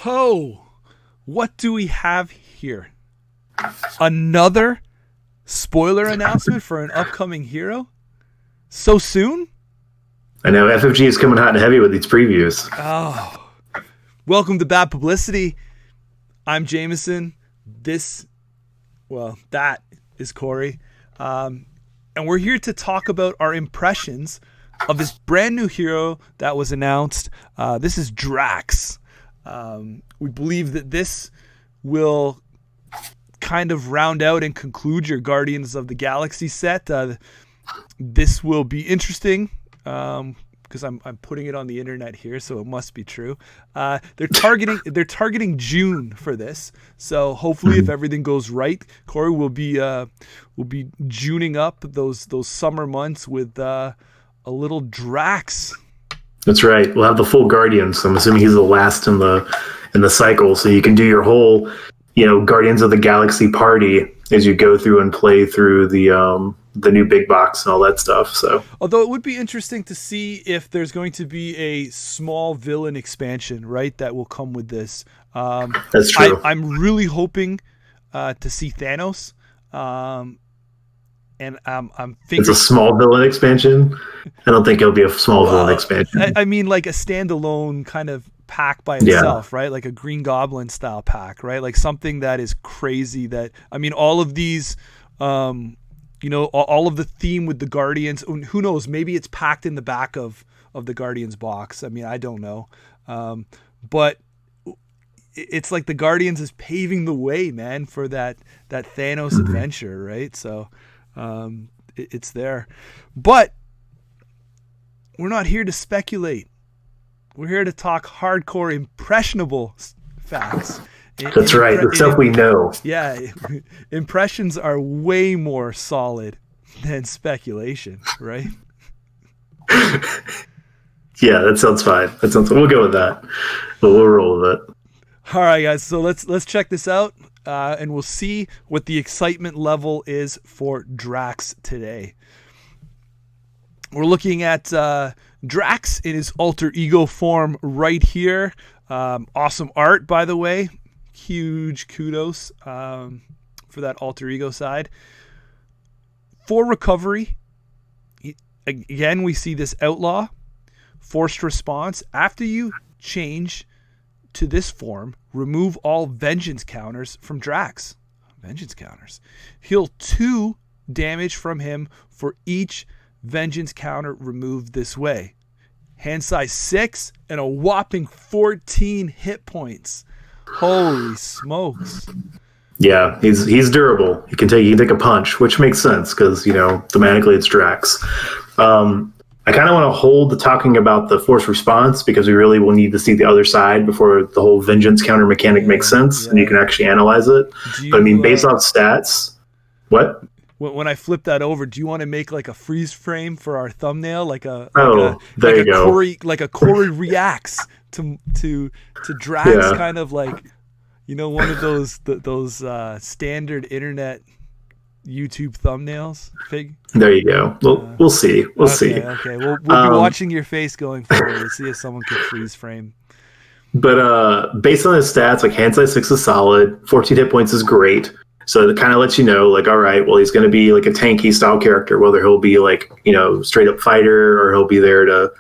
Ho! What do we have here? Another spoiler announcement for an upcoming hero? So soon? I know, FFG is coming hot and heavy with these previews. Oh. Welcome to Bad Publicity. I'm Jameson. That is Corey. And we're here to talk about our impressions of this brand new hero that was announced. This is Drax. We believe that this will kind of round out and conclude your Guardians of the Galaxy set. This will be interesting because I'm putting it on the internet here, so it must be true. They're targeting June for this, so hopefully, if everything goes right, Corey will be Juning up those summer months with a little Drax. That's right. We'll have the full Guardians. I'm assuming he's the last in the cycle, so you can do your whole, Guardians of the Galaxy party as you go through and play through the new big box and all that stuff. So, although it would be interesting to see if there's going to be a small villain expansion, right, that will come with this. That's true. I'm really hoping to see Thanos. And I'm thinking it's a small villain expansion. I don't think it'll be a small villain expansion. I mean, like a standalone kind of pack by itself, right? Like a Green Goblin style pack, right? Like something that is crazy. All of these, all of the theme with the Guardians. Who knows? Maybe it's packed in the back of the Guardians box. I mean, I don't know, but it's like the Guardians is paving the way, man, for that Thanos adventure, right? So. It's there, but we're not here to speculate. We're here to talk hardcore, impressionable facts. That's right. The stuff we know. Yeah, impressions are way more solid than speculation, right? Yeah, that sounds fine. We'll go with that. We'll roll with it. All right, guys. So let's check this out. And we'll see what the excitement level is for Drax today. We're looking at Drax in his alter ego form right here. Awesome art, by the way. Huge kudos for that alter ego side. For recovery, again, we see this outlaw. Forced response. After you change to this form, remove all vengeance counters from Drax. Vengeance counters. Heal 2 damage from him for each vengeance counter removed this way. Hand size 6 and a whopping 14 hit points. Holy smokes. Yeah, he's durable. He can take a punch, which makes sense because, thematically it's Drax. I kind of want to hold the talking about the force response because we really will need to see the other side before the whole vengeance counter mechanic makes sense and you can actually analyze it. But based off stats, what? When I flip that over, do you want to make like a freeze frame for our thumbnail, there you go. Corey reacts to Drax, kind of like one of those standard internet YouTube thumbnails. There you go. We'll see. We'll see. Okay. We'll be watching your face going forward to see if someone could freeze frame. But based on his stats, like hand size 6 is solid, 14 hit points is great. So it kind of lets you know, like, all right, well, he's going to be like a tanky style character, whether he'll be like, straight up fighter or he'll be there to,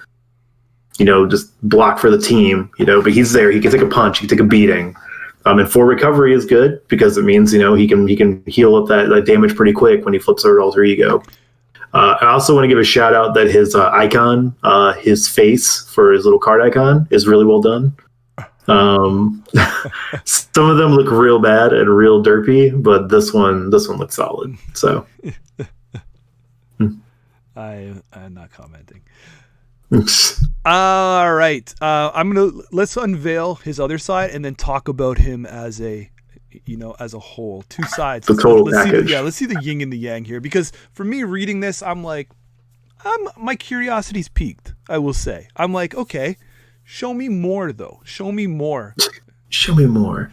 just block for the team, but he's there. He can take a punch. He can take a beating. And for recovery is good because it means, he can heal up that damage pretty quick when he flips over alter ego. I also want to give a shout out that his icon, his face for his little card icon is really well done. Some of them look real bad and real derpy, but this one looks solid. So I'm not commenting. All right. Let's unveil his other side and then talk about him as a whole. 2 sides. The total package. Let's see the yin and the yang here, because for me reading this, my curiosity's peaked. I will say, I'm like, okay, show me more though. Show me more. Show me more.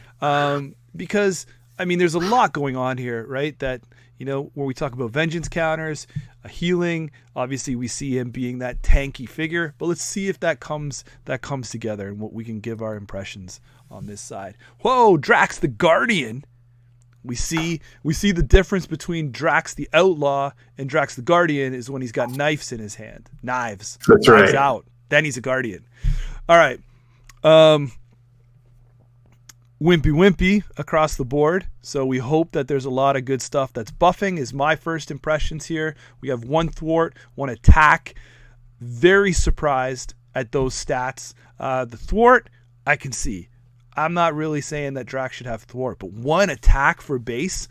Because there's a lot going on here, right? That where we talk about vengeance counters, healing. Obviously, we see him being that tanky figure, but let's see if that comes together and what we can give our impressions on this side. Whoa, Drax the Guardian. We see the difference between Drax the Outlaw and Drax the Guardian is when he's got knives in his hand. Knives. That's knives right. Out. Then he's a Guardian. All right. Wimpy across the board. So we hope that there's a lot of good stuff that's buffing is my first impressions here. We have 1 thwart, 1 attack. Very surprised at those stats. The thwart, I can see. I'm not really saying that Drax should have thwart, but 1 attack for base.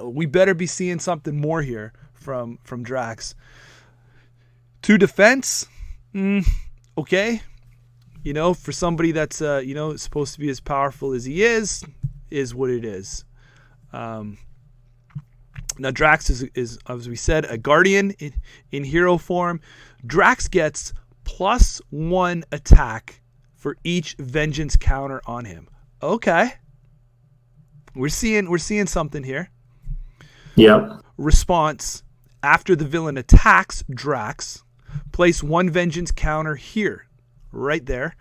We better be seeing something more here from Drax. 2 defense. Okay. For somebody that's supposed to be as powerful as he is what it is. Now Drax is as we said a Guardian in hero form. Drax gets +1 attack for each vengeance counter on him. Okay. We're seeing something here. Yep. Response: after the villain attacks Drax, place 1 vengeance counter here, right there,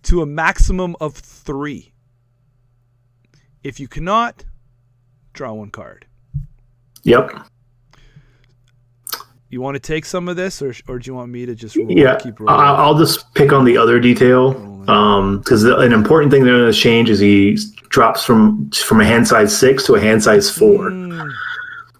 to a maximum of 3. If you cannot, draw 1 card. Yep. You want to take some of this, or do you want me to just keep rolling? I'll just pick on the other detail, because an important thing that has changed is he drops from a hand size 6 to a hand size 4.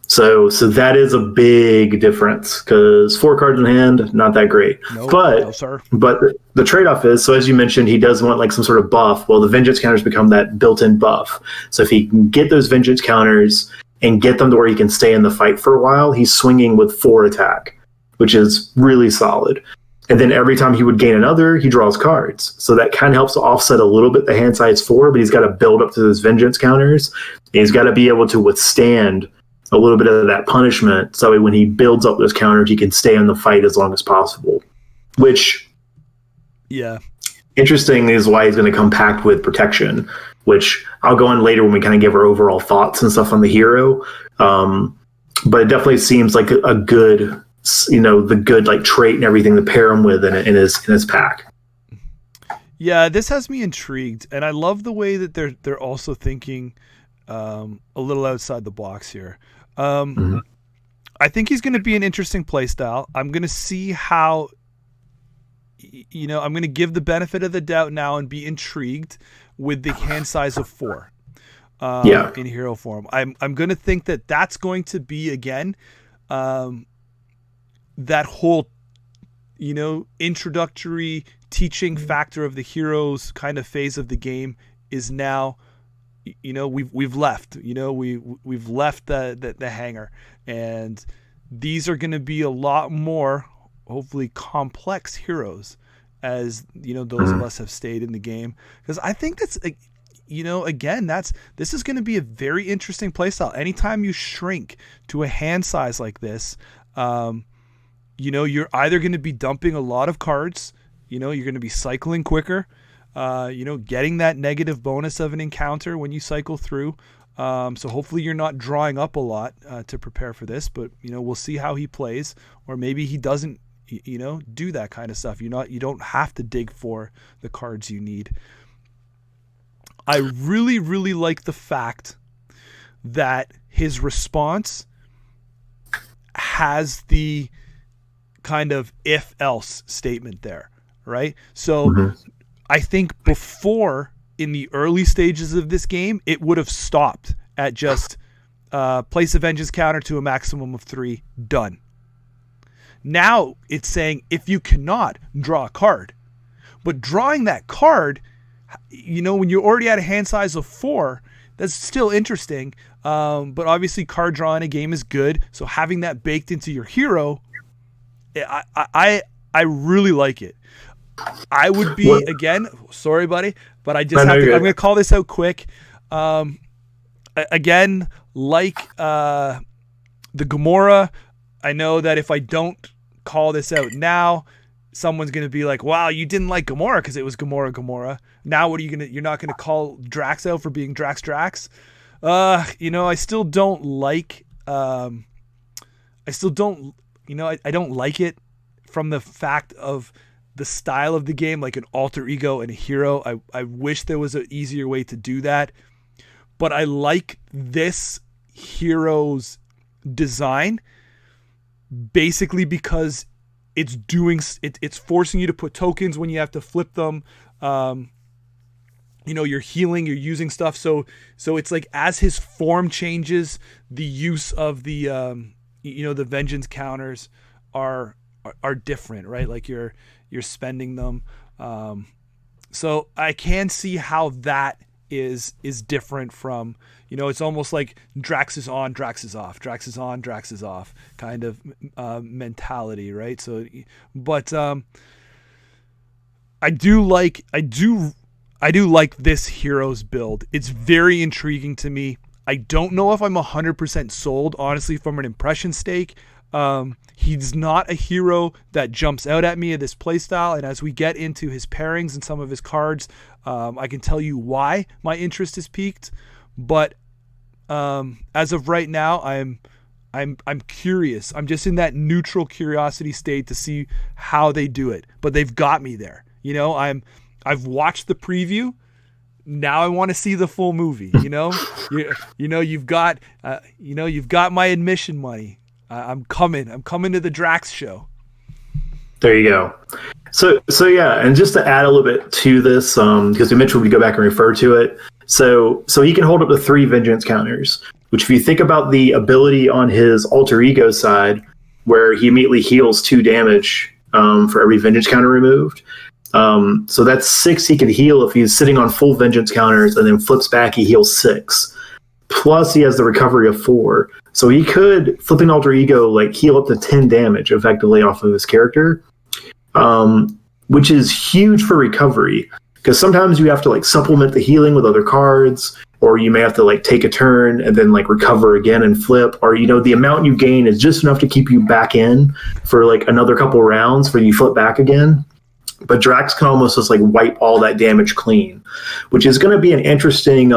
So that is a big difference, because 4 cards in hand, not that great. No, sir. But the trade-off is, so as you mentioned, he does want like some sort of buff. Well, the vengeance counters become that built-in buff. So if he can get those vengeance counters and get them to where he can stay in the fight for a while, he's swinging with 4 attack, which is really solid. And then every time he would gain another, he draws cards. So that kind of helps to offset a little bit the hand size 4, but he's got to build up to those vengeance counters. And he's got to be able to withstand a little bit of that punishment, so when he builds up those counters, he can stay in the fight as long as possible. Which, interesting is why he's going to come packed with protection, which I'll go on later when we kind of give our overall thoughts and stuff on the hero. But it definitely seems like a good, the good like trait and everything to pair him with in his pack. Yeah, this has me intrigued, and I love the way that they're also thinking a little outside the box here. I think he's going to be an interesting play style. I'm going to see how, I'm going to give the benefit of the doubt now and be intrigued with the hand size of 4 in hero form. I'm going to think that that's going to be, again, that whole, introductory teaching factor of the heroes kind of phase of the game is now, we've left, we've left the hangar, and these are going to be a lot more, hopefully, complex heroes as, those of us have stayed in the game. Because I think that's, again, this is going to be a very interesting playstyle. Anytime you shrink to a hand size like this, you're either going to be dumping a lot of cards, you're going to be cycling quicker, getting that negative bonus of an encounter when you cycle through. So hopefully you're not drawing up a lot to prepare for this, but we'll see how he plays, or maybe he doesn't, do that kind of stuff. You don't have to dig for the cards you need. I really, really like the fact that his response has the kind of if else statement there, right? So I think before, in the early stages of this game, it would have stopped at just place a vengeance counter to a maximum of 3, done. Now it's saying if you cannot, draw a card. But drawing that card, when you're already at a hand size of 4, that's still interesting. But obviously card draw in a game is good. So having that baked into your hero, I really like it. I would be, again, sorry, buddy, but I'm going to call this out quick. Again, like the Gamora, I know that if I don't call this out now, someone's going to be like, wow, you didn't like Gamora because it was Gamora. Now what are you going to, you're not going to call Drax out for being Drax? I still don't like I still don't, I don't like it from the fact of the style of the game, like an alter ego and a hero. I wish there was an easier way to do that, but I like this hero's design basically because it's forcing you to put tokens when you have to flip them. You're healing, you're using stuff. So it's like as his form changes, the use of the the vengeance counters are different, right? Like you're spending them. So I can see how that is different from, it's almost like Drax is on, Drax is off, Drax is on, Drax is off kind of mentality, right? So, but I do like this hero's build. It's very intriguing to me. I don't know if I'm 100% sold, honestly, from an impression stake. He's not a hero that jumps out at me in this playstyle, and as we get into his pairings and some of his cards, I can tell you why my interest is piqued. But as of right now, I'm curious. I'm just in that neutral curiosity state to see how they do it. But they've got me there. I've watched the preview. Now I want to see the full movie. You've got my admission money. I'm coming to the Drax show. There you go. So yeah, and just to add a little bit to this, because we mentioned we go back and refer to it. So he can hold up to 3 vengeance counters, which if you think about the ability on his alter ego side, where he immediately heals 2 damage for every vengeance counter removed. So that's 6 he could heal if he's sitting on full vengeance counters, and then flips back, he heals 6. Plus he has the recovery of 4. So he could, flipping alter ego, like heal up to 10 damage effectively off of his character, which is huge for recovery, because sometimes you have to like supplement the healing with other cards, or you may have to like take a turn and then like recover again and flip, or the amount you gain is just enough to keep you back in for like another couple rounds for you flip back again. But Drax can almost just like wipe all that damage clean, which is going to be an interesting.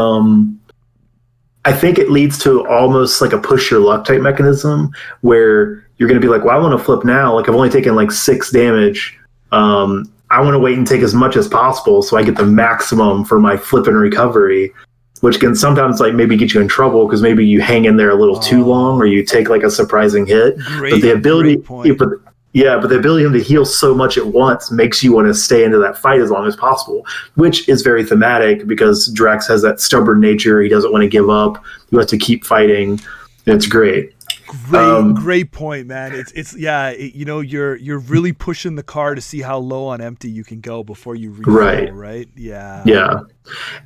I think it leads to almost like a push your luck type mechanism where you're going to be like, well, I want to flip now. Like I've only taken like 6 damage. I want to wait and take as much as possible so I get the maximum for my flip and recovery, which can sometimes like maybe get you in trouble because maybe you hang in there a little too long or you take like a surprising hit. But the ability, but the ability of him to heal so much at once makes you want to stay into that fight as long as possible, which is very thematic because Drax has that stubborn nature. He doesn't want to give up. He wants to keep fighting. It's great. Great point, man. You're really pushing the car to see how low on empty you can go before you refill, right? Yeah.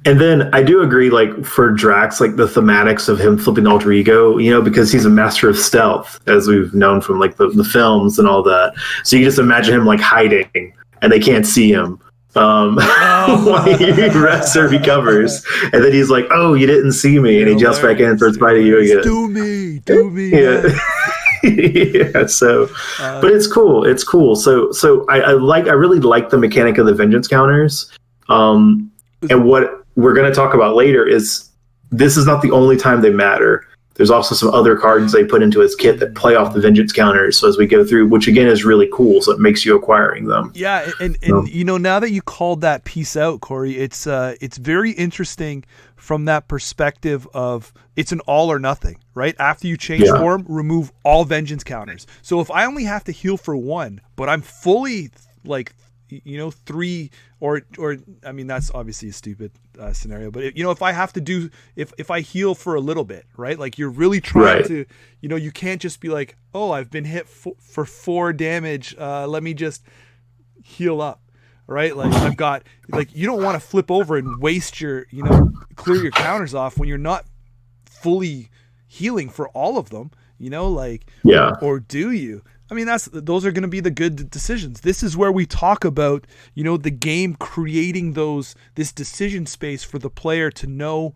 And then I do agree, like for Drax, like the thematics of him flipping alter ego, because he's a master of stealth, as we've known from like the films and all that. So you can just imagine him like hiding and they can't see him. While he rests or recovers, and then he's like, "Oh, you didn't see me," and he jumps back in and starts fighting you again. Do me. Yeah. Yeah. So, but it's cool. So I really like the mechanic of the vengeance counters. And what we're going to talk about later is this is not the only time they matter. There's also some other cards they put into his kit that play off the vengeance counters. So as we go through, which again is really cool, so it makes you acquiring them. Yeah, and now that you called that piece out, Corey, it's very interesting from that perspective of it's an all or nothing, right? After you change form, remove all vengeance counters. So if I only have to heal for 1, but I'm fully like 3 or I mean that's obviously a stupid scenario, but if I have to do if I heal for a little bit, right? Like you're really trying to you can't just be like, oh, I've been hit for 4 damage, let me just heal up, right? Like I've got like you don't want to flip over and waste your clear your counters off when you're not fully healing for all of them, or do you? I mean, those are going to be the good decisions. This is where we talk about, the game creating this decision space for the player to know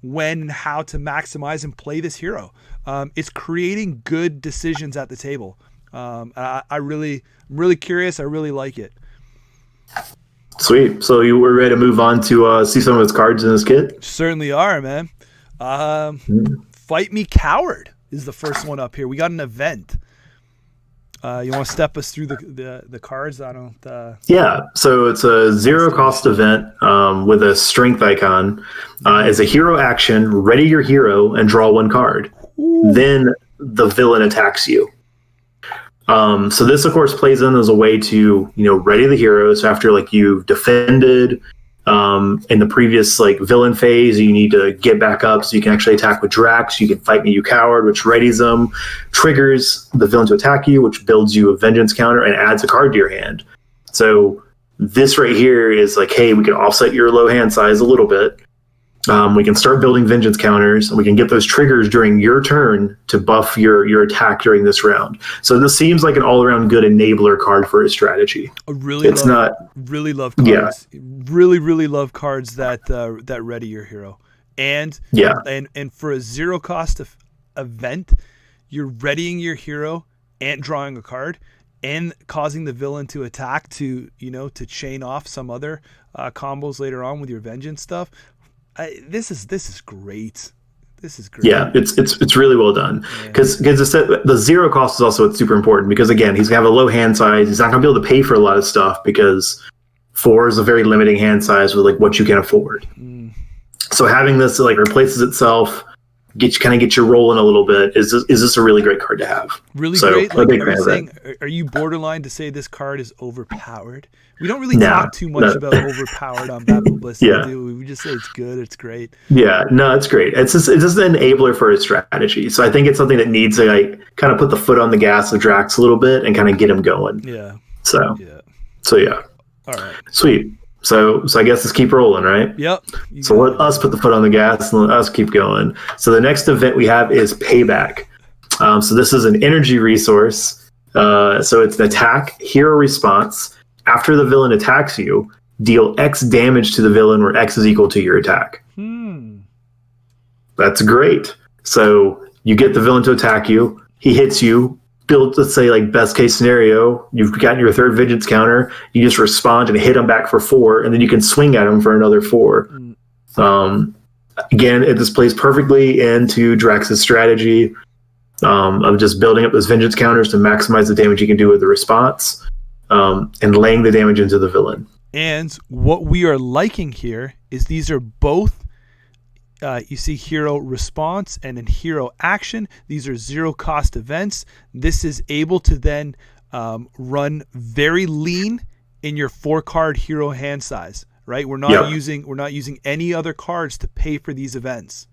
when and how to maximize and play this hero. It's creating good decisions at the table. I'm really curious. I really like it. Sweet. So you were ready to move on to see some of his cards in his kit? Certainly are, man. Fight me, coward. is the first one up here. We got an event. You want to step us through the cards? I don't. Yeah, so it's a 0 cost event with a strength icon. As a hero action, ready your hero and draw 1 card. Ooh. Then the villain attacks you. So this, of course, plays in as a way to, ready the heroes after like you've defended in the previous like villain phase. You need to get back up so you can actually attack with Drax. You can fight me, you coward, which readies them, triggers the villain to attack you, which builds you a vengeance counter and adds a card to your hand. So this right here is like, hey, we can offset your low hand size a little bit. We can start building vengeance counters, and we can get those triggers during your turn to buff your attack during this round. So this seems like an all-around good enabler card for a strategy. Really love cards. Yeah. Really love cards that ready your hero. And for a 0 cost event, you're readying your hero and drawing a card and causing the villain to attack to chain off some other combos later on with your vengeance stuff. This is great. This is great. Yeah, it's really well done because the 0 cost is also super important because again he's gonna have a low hand size. He's not gonna be able to pay for a lot of stuff because 4 is a very limiting hand size with like what you can afford. So having this like replaces itself, get you rolling a little bit. Is this a really great card to have? Really great. Like, are you borderline to say this card is overpowered? We don't really talk too much about overpowered on Bad Publicity, do we? We just say it's good, it's great. Yeah, no, it's great. It's just an enabler for a strategy. So I think it's something that needs to like kind of put the foot on the gas of Drax a little bit and kind of get him going. Yeah. So All right. Sweet. So I guess let's keep rolling, right? Yep. So let us put the foot on the gas and let us keep going. So the next event we have is Payback. So this is an energy resource. So it's an attack hero response. After the villain attacks you, deal X damage to the villain where X is equal to your attack. That's great. So you get the villain to attack you. He hits you. Build, let's say, like best case scenario, you've gotten your 3rd vengeance counter. You just respond and hit him back for 4, and then you can swing at him for another 4. Again, it displays perfectly into Drax's strategy of just building up those vengeance counters to maximize the damage you can do with the response. And laying the damage into the villain. And what we are liking here is these are both, you see hero response and in hero action. These are 0 cost events. This is able to then run very lean in your 4 card hero hand size, right? We're not using any other cards to pay for these events.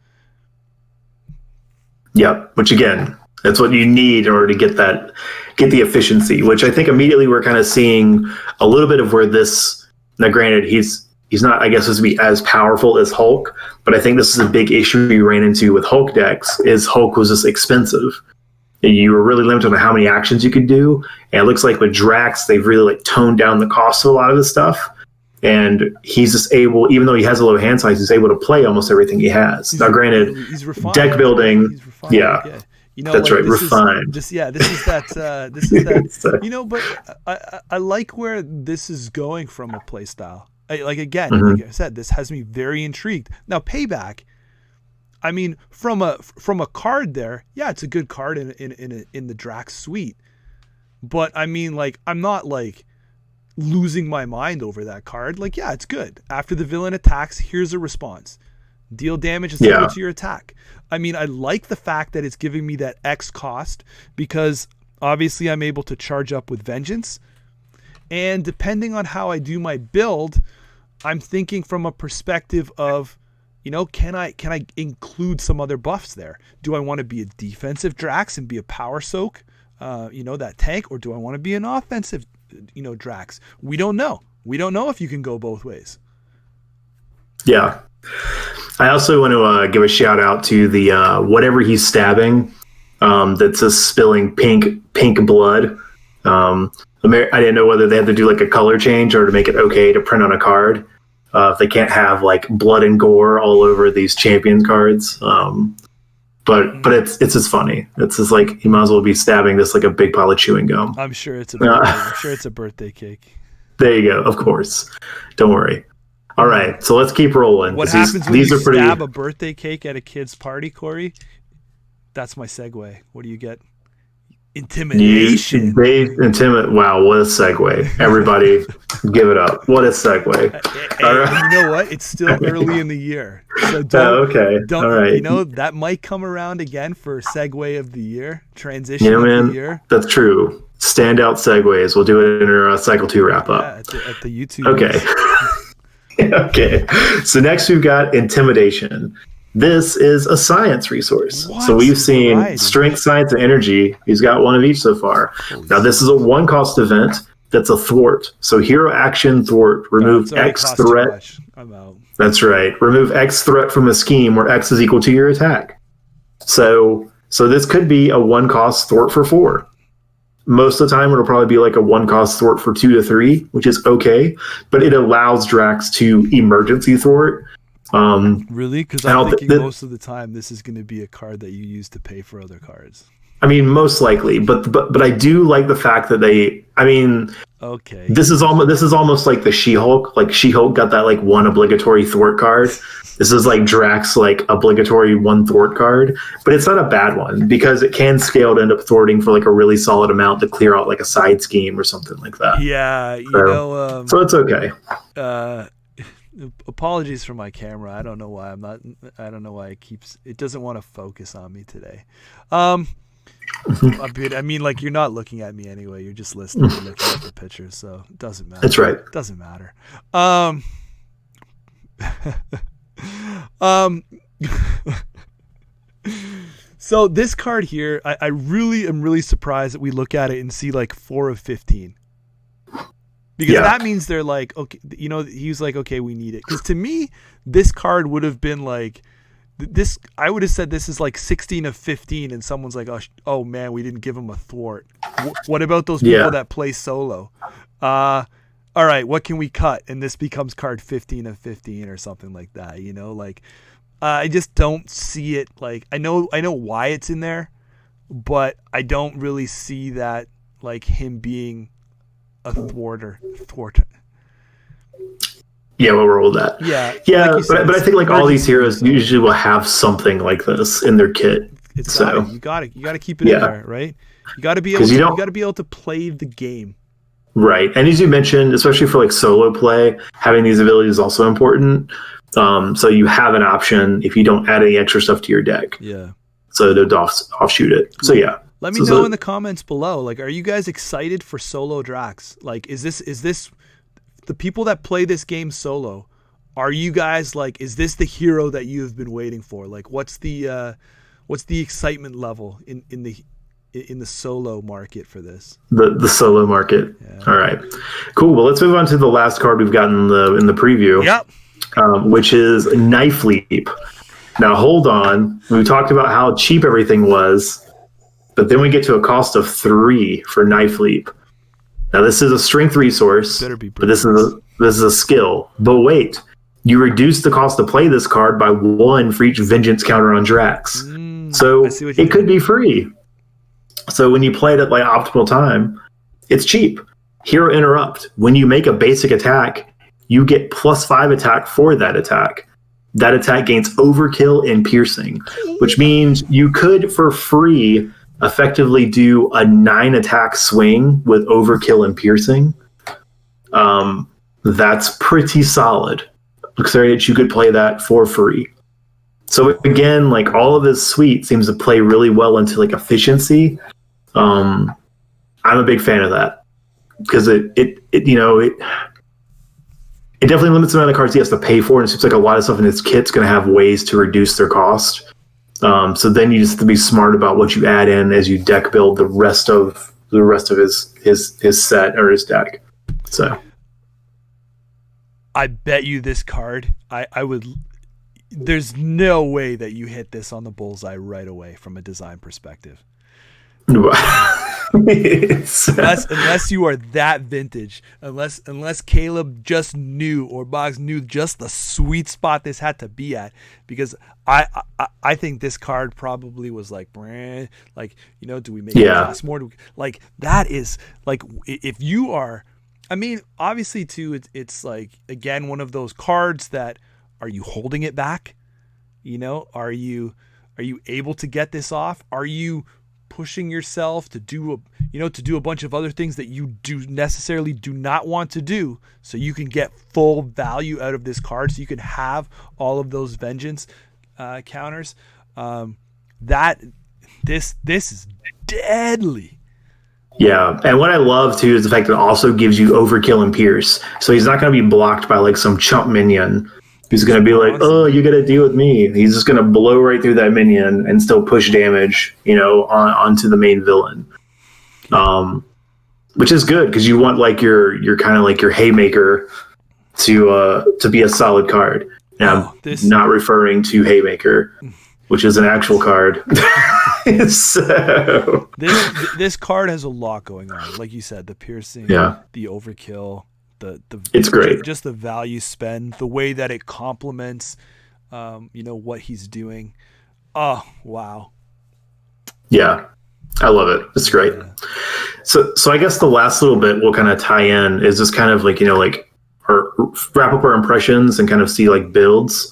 Yep. Which again, that's what you need in order to get the efficiency, which I think immediately we're kind of seeing a little bit of where this, now granted, he's not, I guess, supposed to be as powerful as Hulk, but I think this is a big issue we ran into with Hulk decks is Hulk was just expensive. You were really limited on how many actions you could do. And it looks like with Drax, they've really like toned down the cost of a lot of this stuff. And he's just able, even though he has a low hand size, he's able to play almost everything he has. Now granted, deck building, that's right. Refined. This is that. But I like where this is going from a play style. Like I said, this has me very intrigued. Now, Payback. I mean, from a card there, it's a good card in the Drax suite. But I mean, like, I'm not like losing my mind over that card. Like, it's good. After the villain attacks, here's a response. Deal damage is equal to your attack. I mean, I like the fact that it's giving me that X cost because obviously I'm able to charge up with vengeance. And depending on how I do my build, I'm thinking from a perspective of, can I include some other buffs there? Do I want to be a defensive Drax and be a power soak, that tank, or do I want to be an offensive, Drax? We don't know. We don't know if you can go both ways. Yeah. I also want to give a shout out to the whatever he's stabbing that's just spilling pink blood. I didn't know whether they had to do like a color change or to make it okay to print on a card. If they can't have like blood and gore all over these champion cards. But it's just funny. It's just like he might as well be stabbing this like a big pile of chewing gum. I'm sure it's a birthday cake. There you go. Of course. Don't worry. All right, so let's keep rolling. What happens when you stab a birthday cake at a kid's party, Corey? That's my segue. What do you get? Intimidation. Wow, what a segue. Everybody, give it up. What a segue. All right. You know what? It's still early in the year. So don't, all right. That might come around again for segue of the year, transition of the year. That's true. Standout segues. We'll do it in our cycle 2 wrap up. At the YouTube. Okay. Okay. So next we've got Intimidation. This is a science resource. What? So we've seen strength, science, and energy. He's got one of each so far. Now this is a 1-cost event that's a thwart. So hero action thwart. Remove X threat. I'm out. That's right. Remove X threat from a scheme where X is equal to your attack. So this could be a 1-cost thwart for 4. Most of the time, it'll probably be like a 1-cost thwart for 2 to 3, which is okay. But it allows Drax to emergency thwart. Really? Because I'm thinking most of the time this is going to be a card that you use to pay for other cards. I mean, most likely, but I do like the fact that okay. This is almost like the She-Hulk. Like She-Hulk got that like 1 obligatory thwart card. This is like Drax like obligatory 1 thwart card, but it's not a bad one because it can scale to end up thwarting for like a really solid amount to clear out like a side scheme or something like that. Yeah, so it's okay. Apologies for my camera. I don't know why it doesn't want to focus on me today. I mean, like, you're not looking at me anyway. You're just listening and looking at the picture, so it doesn't matter. That's right. It doesn't matter. So this card here, I really am really surprised that we look at it and see like 4 of 15. Because that means they're like, okay, he was like, okay, we need it. Because to me, this card would have been like, I would have said this is like 16 of 15, and someone's like, oh man, we didn't give him a thwart. What about those people that play solo? All right, what can we cut? And this becomes card 15 of 15 or something like that. I just don't see it. Like, I know why it's in there, but I don't really see that like him being a thwart. Yeah, we'll roll that. Yeah, like but I think like all these heroes usually will have something like this in their kit. You got to keep it in there, right? You got to be able. You got to be able to play the game. Right, and as you mentioned, especially for like solo play, having these abilities is also important. So you have an option if you don't add any extra stuff to your deck. Yeah. So to offshoot it. So yeah. Let me know in the comments below. Like, are you guys excited for solo Drax? Like, is this the people that play this game solo? Are you guys like, is this the hero that you have been waiting for? Like, what's the excitement level in the solo market for this? The solo market. Yeah. All right, cool. Well, let's move on to the last card we've got in the preview. Yep. Which is Knife Leap. Now, hold on. We talked about how cheap everything was. But then we get to a cost of 3 for Knife Leap. Now this is a strength resource, but this is a skill. But wait, you reduce the cost to play this card by 1 for each vengeance counter on Drax. So it could be free. So when you play it at like optimal time, it's cheap. Hero Interrupt. When you make a basic attack, you get +5 attack for that attack. That attack gains overkill and piercing, which means you could for free effectively do a 9 attack swing with overkill and piercing. That's pretty solid. Considering that you could play that for free. So again, like all of this suite seems to play really well into like efficiency. I'm a big fan of that because it definitely limits the amount of cards he has to pay for, and it seems like a lot of stuff in his kit's going to have ways to reduce their cost. So then you just have to be smart about what you add in as you deck build the rest of his set or his deck. So I bet you this card, I would. There's no way that you hit this on the bullseye right away from a design perspective. unless you are that vintage, unless Caleb just knew or Boggs knew just the sweet spot this had to be at, because I think this card probably was like, do we make it cost more? Like that is like, if you are, I mean, obviously too, it's like, again, one of those cards that, are you holding it back? Are you Are you able to get this off? Are you pushing yourself to do a bunch of other things that you do not want to do, so you can get full value out of this card, so you can have all of those vengeance counters? This is deadly. Yeah, and what I love too is the fact that it also gives you overkill and pierce. So he's not going to be blocked by like some chump minion who's going to be like, "Oh, you got to deal with me." He's just going to blow right through that minion and still push damage, onto the main villain. Which is good because you want like your kind of like your haymaker to be a solid card. Now, not referring to Haymaker, which is an actual card. So this card has a lot going on, like you said, the piercing, the overkill, it's great. Just the value spend, the way that it complements, what he's doing. Oh wow! Yeah, I love it. It's great. Yeah. So I guess the last little bit we'll kind of tie in is just kind of like or wrap up our impressions and kind of see like builds.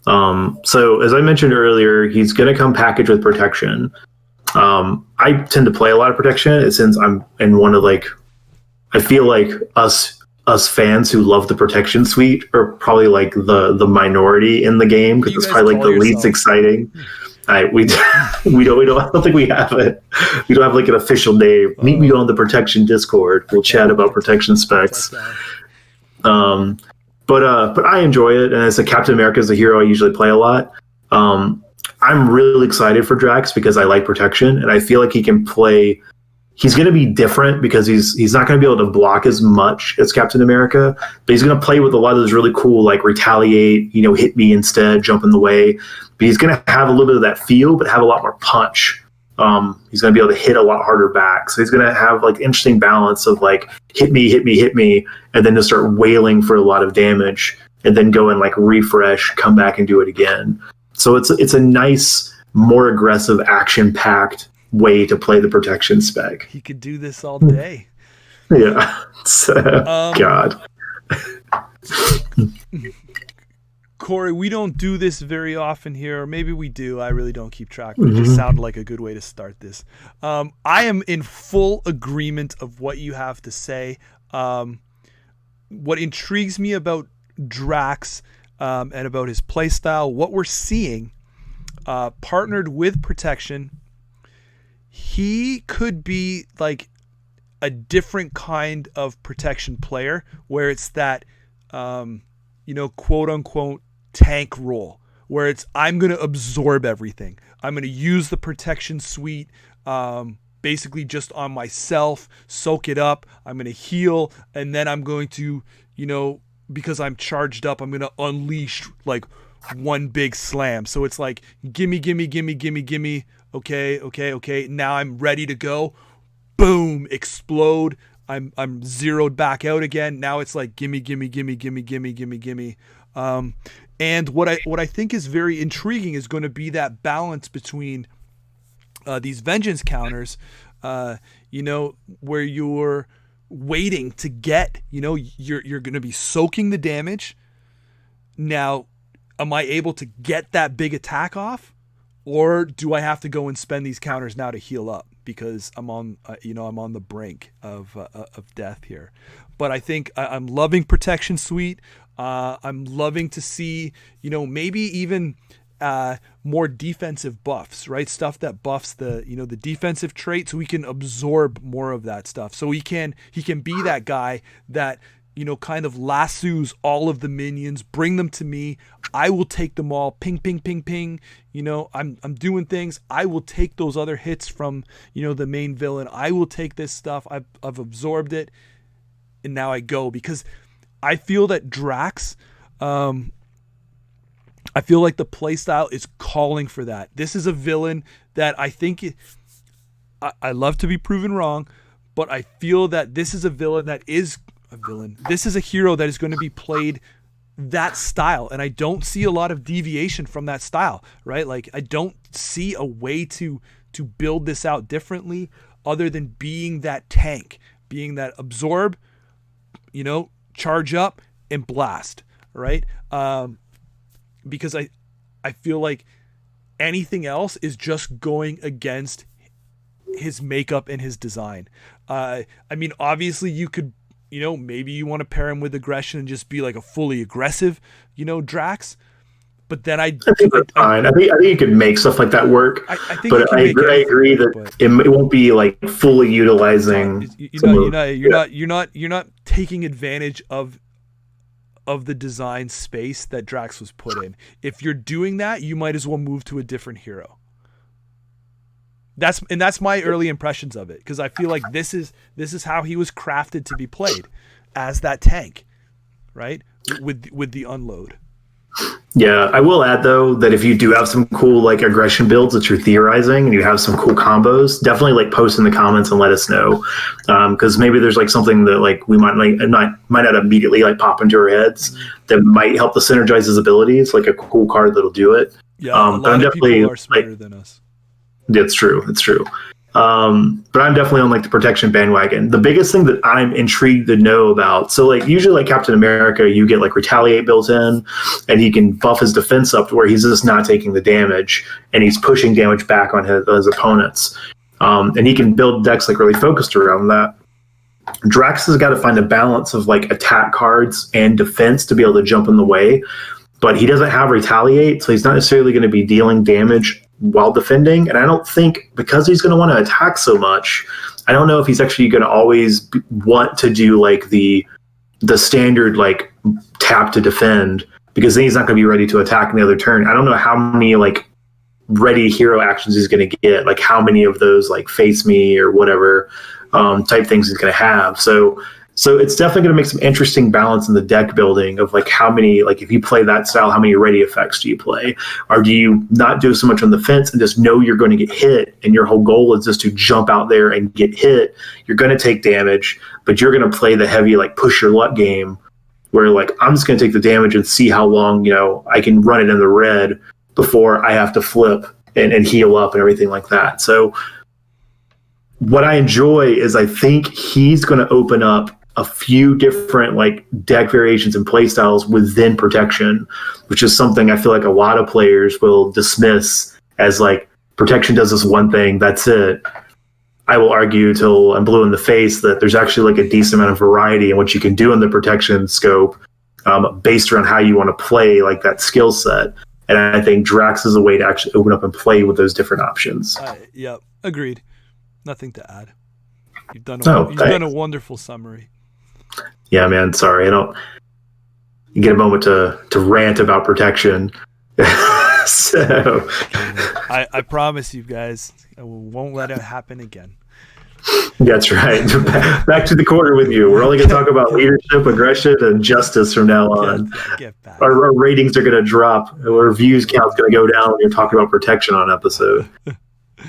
So as I mentioned earlier, he's going to come packaged with protection. I tend to play a lot of protection since I'm in one of I feel like us fans who love the protection suite are probably like the minority in the game because it's probably like the least exciting. I don't think we have it. We don't have like an official name. Meet me on the protection Discord. We'll chat about protection specs. But I enjoy it, and as a Captain America is a hero I usually play a lot. I'm really excited for Drax because I like protection, and I feel like he can play. He's going to be different because he's not going to be able to block as much as Captain America, but he's going to play with a lot of those really cool like retaliate, hit me instead, jump in the way. But he's going to have a little bit of that feel, but have a lot more punch. He's going to be able to hit a lot harder back. So he's going to have like interesting balance of like hit me, and then just start wailing for a lot of damage, and then go and like refresh, come back and do it again. So it's a nice, more aggressive, action-packed way to play the protection spec. He could do this all day. Yeah. God. Corey, we don't do this very often here, or maybe we do. I really don't keep track. It just sounded like a good way to start this. I am in full agreement of what you have to say. What intrigues me about Drax and about his playstyle, what we're seeing, partnered with protection, he could be like a different kind of protection player where it's that, quote unquote, tank role where it's I'm going to absorb everything. I'm going to use the protection suite basically just on myself, soak it up. I'm going to heal, and then I'm going to, because I'm charged up, I'm going to unleash like one big slam. So it's like gimme. Okay. Now I'm ready to go. Boom, explode. I'm zeroed back out again. Now it's like gimme. And what I think is very intriguing is going to be that balance between these vengeance counters, where you're waiting to get, you're going to be soaking the damage. Now, am I able to get that big attack off, or do I have to go and spend these counters now to heal up because I'm on, I'm on the brink of death here? But I think I'm loving Protection Suite. I'm loving to see, maybe even more defensive buffs, right? Stuff that buffs the defensive trait, so we can absorb more of that stuff. So he can be that guy that, kind of lassos all of the minions, bring them to me. I will take them all. Ping, ping, ping, ping. I'm doing things. I will take those other hits from, the main villain. I will take this stuff. I've absorbed it. And now I go, because I feel that Drax, I feel like the playstyle is calling for that. This is a villain that I think, I love to be proven wrong, but I feel that this is a villain that is a villain. This is a hero that is going to be played that style, and I don't see a lot of deviation from that style, right? Like, I don't see a way to build this out differently other than being that tank, being that absorb, charge up and blast, right? Because I feel like anything else is just going against his makeup and his design. I mean, obviously you could, maybe you want to pair him with aggression and just be like a fully aggressive, Drax. But then I think that's fine. I think you could make stuff like that work. I think but I agree that it won't be like fully utilizing. You're not taking advantage of the design space that Drax was put in. If you're doing that, you might as well move to a different hero. That's my early impressions of it, because I feel like this is how he was crafted to be played, as that tank, right? With the unload. Yeah, I will add though that if you do have some cool like aggression builds that you're theorizing and you have some cool combos, definitely like post in the comments and let us know, because maybe there's like something that like we might not immediately like pop into our heads that might help to synergize his abilities, like a cool card that'll do it. Yeah, a lot of people are smarter than us. That's true. It's true. But I'm definitely on like the protection bandwagon. The biggest thing that I'm intrigued to know about, so like usually like Captain America, you get like retaliate built in, and he can buff his defense up to where he's just not taking the damage and he's pushing damage back on his opponents. And he can build decks like really focused around that. Drax has got to find a balance of like attack cards and defense to be able to jump in the way, but he doesn't have retaliate, so he's not necessarily going to be dealing damage while defending. And I don't think, because he's going to want to attack so much, I don't know if he's actually going to always want to do like the standard like tap to defend, because then he's not going to be ready to attack in the other turn. I don't know how many like ready hero actions he's going to get, like how many of those like face me or whatever type things he's going to have. So it's definitely going to make some interesting balance in the deck building of like how many, like if you play that style, how many ready effects do you play? Or do you not do so much on the fence and just know you're going to get hit, and your whole goal is just to jump out there and get hit? You're going to take damage, but you're going to play the heavy like push your luck game where like I'm just going to take the damage and see how long, I can run it in the red before I have to flip and heal up and everything like that. So what I enjoy is I think he's going to open up a few different like deck variations and play styles within protection, which is something I feel like a lot of players will dismiss as like protection does this one thing, that's it. I will argue till I'm blue in the face that there's actually like a decent amount of variety in what you can do in the protection scope, based around how you want to play like that skill set. And I think Drax is a way to actually open up and play with those different options. Yeah, agreed. Nothing to add. You've done a wonderful summary. Yeah, man. Sorry, you get a moment to rant about protection. So I promise you guys, I won't let it happen again. That's right. Back to the corner with you. We're only going to talk about leadership, aggression, and justice from now on. Get back. Our ratings are going to drop. Our views count's going to go down when you're talking about protection on an episode.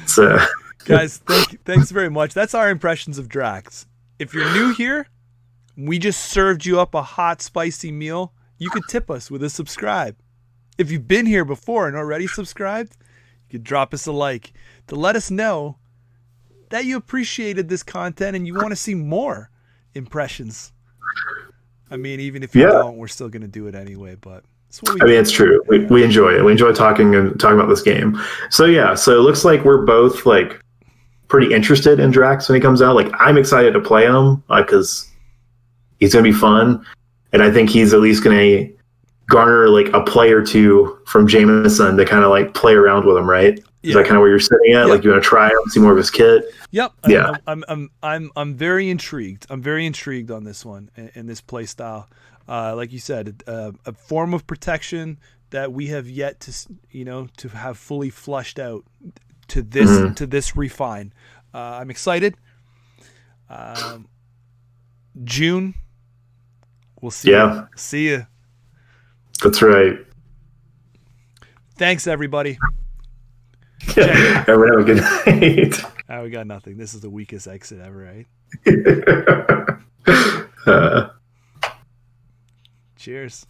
So, guys, thanks very much. That's our impressions of Drax. If you're new here, we just served you up a hot, spicy meal. You could tip us with a subscribe. If you've been here before and already subscribed, you could drop us a like to let us know that you appreciated this content and you want to see more impressions. I mean, even if you don't, we're still going to do it anyway, but it's what we do. It's true. We enjoy it. We enjoy talking about this game. So it looks like we're both like pretty interested in Drax when he comes out. Like I'm excited to play him because he's going to be fun. And I think he's at least going to garner like a play or two from Jameson to kind of like play around with him, right? Is that kind of where you're sitting at? Yep. Like you want to try him, see more of his kit? Yep. Yeah. I'm very intrigued. I'm very intrigued on this one and this play style. Like you said, a form of protection that we have yet to have fully flushed out to this refine. I'm excited. June. We'll see. Yeah. See you. That's right. Thanks, everybody. Everyone have a good night. We got nothing. This is the weakest exit ever, right? Cheers.